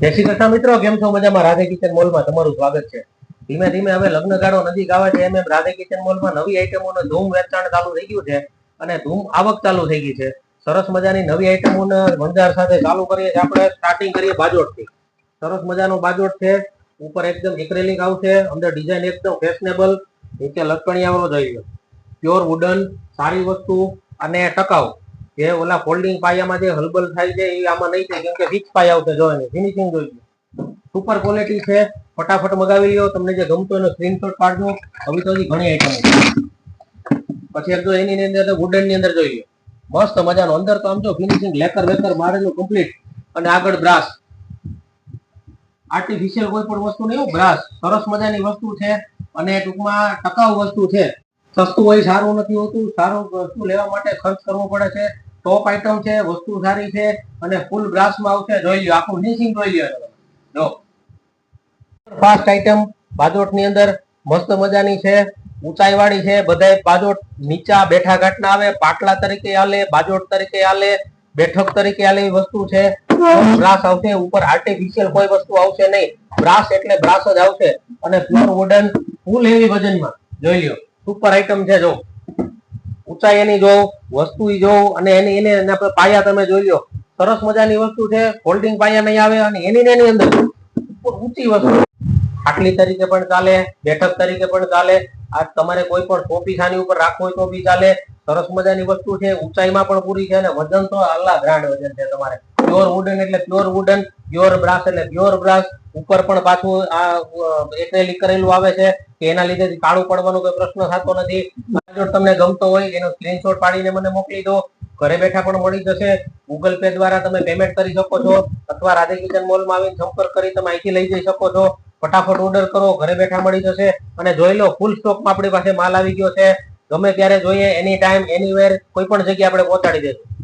જય શ્રી કૃષ્ણ મિત્રો, કેમ છો? મજામાં? રાધે કિચન મોલમાં તમારું સ્વાગત છે. ધીમે ધીમે હવે લગ્ન ગાળો નજીક આવે છે, એમ રાધે કિચન મોલમાં નવી આઈટમોનો ધૂમ વેચાણ ચાલુ થઈ ગયું છે અને ધૂમ આવક ચાલુ થઈ ગઈ છે. સરસ મજાની નવી આઈટમોના ભંડાર સાથે ચાલુ કરીએ છીએ. આપણે સ્ટાર્ટિંગ કરીએ બાજોટથી. સરસ મજાનો બાજોટ છે, ઉપર એકદમ એક્રેલિક આવશે, અંદર ડિઝાઇન એકદમ ફેશનેબલ, નીચે લટકણિયાવાળો જોઈ લો. પ્યોર વુડન, સારી વસ્તુ અને ટકાઉ. જે ઓલા ફોલ્ડિંગ પાયામાં જે હલબલ થાય છે એ આમાં નહીં થાય, કેમ કે ફિક્સ પાયા આવશે. જો એની ફિનિશિંગ જોઈ લો, સુપર ક્વોલિટી છે. ફટાફટ મગાવી લ્યો, તમને જે ગમતો એનો સ્ક્રીનશોટ પાડજો. હવે તો ઘણી આઈટમો પછી એક જો એની અંદર વુડન ની અંદર જોઈ લો, મસ્ત મજાનો અંદર તો આમ જો ફિનિશિંગ લેકર વેકર મારેલું કમ્પ્લીટ, અને આગળ બ્રાસ, આર્ટિફિશિયલ કોઈ પણ વસ્તુ નહીં, બ્રાસ. સરસ મજાની વસ્તુ છે અને ટૂંકમાં ટકાઉ વસ્તુ છે. સસ્તું હોય સારું નથી હોતું, સારું વસ્તુ લેવા માટે ખર્ચ કરવો પડે છે. ટોપ આઈટમ છે, વસ્તુ સારી છે અને ફૂલ બ્રાસમાં આવશે. જોઈ લો, આખું ફિનિશિંગ જોઈ લો. જો ફાસ્ટ આઈટમ બાજોટની અંદર મસ્ત મજાની છે, ઊંચાઈ વાળી છે. બધા બાજોટ નીચા બેઠા ઘાટના આવે, પાટલા તરીકે આલે, બાજોટ તરીકે આલે, બેઠક તરીકે આલે એવી વસ્તુ છે. બ્રાસ આવશે ઉપર, આર્ટિફિશિયલ કોઈ વસ્તુ આવશે નહીં. બ્રાસ એટલે બ્રાસ જ આવશે અને પ્યોર વુડન, ફૂલ હેવી વજનમાં. જોઈ લ્યો, સુપર આઈટમ છે. જો ઊંચાઈ એની જો, વસ્તુ જો, અને એની પાયા તમે જોઈ લો. સરસ મજાની વસ્તુ છે, ફોલ્ડિંગ પાયા નહીં આવે અને એની અંદર ઊંચી વસ્તુ, આટલી તરીકે પણ ચાલે, બેઠક તરીકે પણ ચાલે. આ તમારે કોઈ પણ ટોપી ખાની ઉપર રાખવો હોય તો બી ચાલે. સરસ મજાની વસ્તુ છે, ઊંચાઈમાં પણ પૂરી છે અને વજન તો આલ્લા ગ્રાન્ડ વજન છે. તમારે પ્યોર વુડન એટલે પ્યોર વુડન, પ્યોર બ્રાસ એટલે પ્યોર બ્રાસ. ઉપર પણ પાછું આ એક્રેલિક કરેલું આવે છે કે એના લીધે કાળું પડવાનો કોઈ પ્રશ્ન થતો નથી. જો તમને ગમતો હોય એનો સ્ક્રીનશોટ પાડીને મને મોકલી દો. ઘરે બેઠા પણ મળી જશે. ગૂગલ પે દ્વારા તમે પેમેન્ટ કરી શકો છો, અથવા રાધે કિચન મોલમાં આવીને સંપર્ક કરી તમે અહીંથી લઈ જઈ શકો છો. ફટાફટ ઓર્ડર કરો, ઘરે બેઠા મળી જશે. અને જોઈ લો, ફૂલ સ્ટોકમાં આપણી પાસે માલ આવી ગયો છે. ગમે ત્યારે જોઈએ, એની ટાઈમ, એનીવેર, કોઈ પણ જગ્યાએ આપણે પહોંચાડી દઈશું.